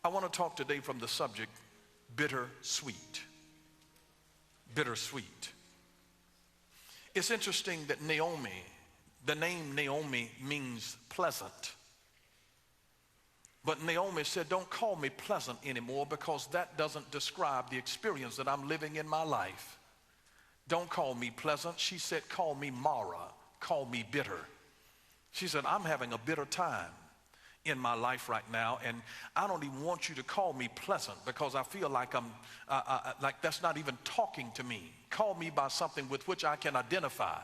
I want to talk today from the subject, bittersweet. Bittersweet. It's interesting that Naomi, the name Naomi means pleasant. But Naomi said, don't call me pleasant anymore because that doesn't describe the experience that I'm living in my life. Don't call me pleasant. She said, call me Mara, call me bitter. She said, I'm having a bitter time in my life right now, and I don't even want you to call me pleasant because I feel like like that's not even talking to me. Call me by something with which I can identify.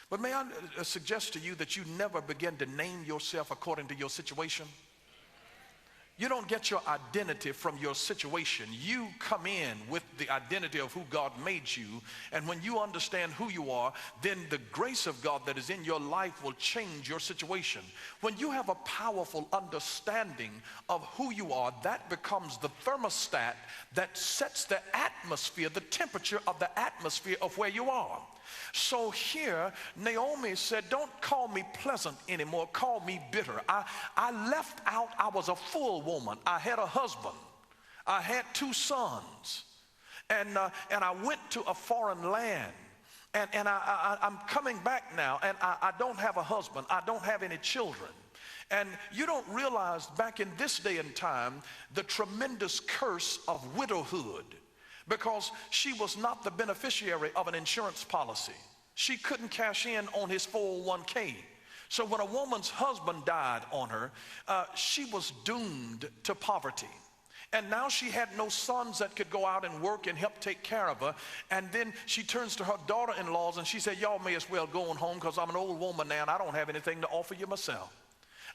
But may I suggest to you that you never begin to name yourself according to your situation? You don't get your identity from your situation. You come in with the identity of who God made you, and when you understand who you are, then the grace of God that is in your life will change your situation. When you have a powerful understanding of who you are, that becomes the thermostat that sets the atmosphere, the temperature of the atmosphere of where you are. So here, Naomi said, don't call me pleasant anymore, call me bitter. I left out, I was a full woman. I had a husband. I had 2 sons. And I went to a foreign land. And I'm coming back now, and I don't have a husband. I don't have any children. And you don't realize back in this day and time, the tremendous curse of widowhood. Because she was not the beneficiary of an insurance policy. She couldn't cash in on his 401k. So when a woman's husband died on her, she was doomed to poverty. And now she had no sons that could go out and work and help take care of her. And then she turns to her daughter-in-laws and she said, y'all may as well go on home because I'm an old woman now and I don't have anything to offer you myself.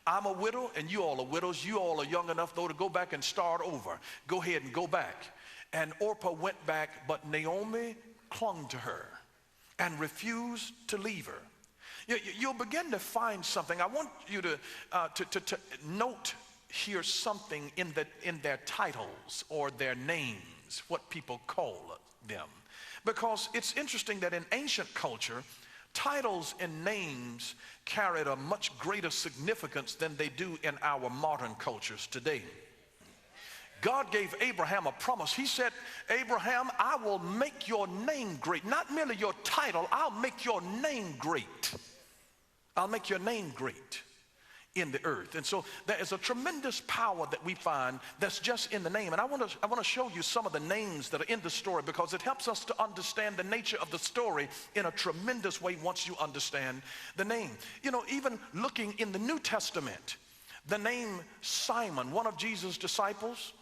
I'm a widow and you all are widows. You all are young enough though to go back and start over. Go ahead and go back. And Orpah went back, but Naomi clung to her and refused to leave her. You'll begin to find something. I want you to note here something in their titles or their names, what people call them. Because it's interesting that in ancient culture, titles and names carried a much greater significance than they do in our modern cultures today. God gave Abraham a promise. He said, Abraham, I will make your name great. Not merely your title, I'll make your name great. I'll make your name great in the earth. And so there is a tremendous power that we find that's just in the name. And I want to show you some of the names that are in the story because it helps us to understand the nature of the story in a tremendous way once you understand the name. You know, even looking in the New Testament, the name Simon, one of Jesus' disciples,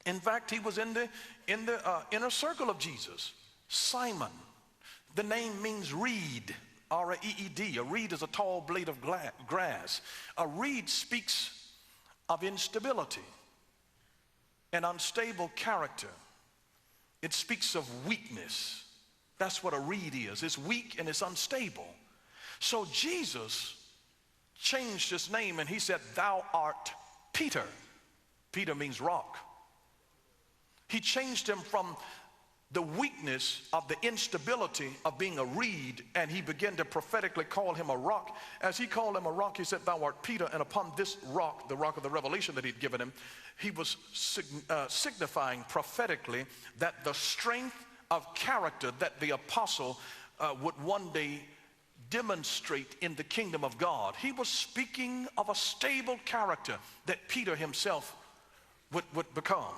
in fact, he was in the inner circle of Jesus. Simon. The name means reed, R-E-E-D. A reed is a tall blade of grass. A reed speaks of instability, an unstable character. It speaks of weakness. That's what a reed is. It's weak and it's unstable. So Jesus changed his name and he said, thou art Peter. Peter means rock. He changed him from the weakness of the instability of being a reed, and he began to prophetically call him a rock. As he called him a rock, he said, thou art Peter, and upon this rock, the rock of the revelation that he'd given him, he was signifying prophetically that the strength of character that the apostle would one day demonstrate in the kingdom of God. He was speaking of a stable character that Peter himself would become.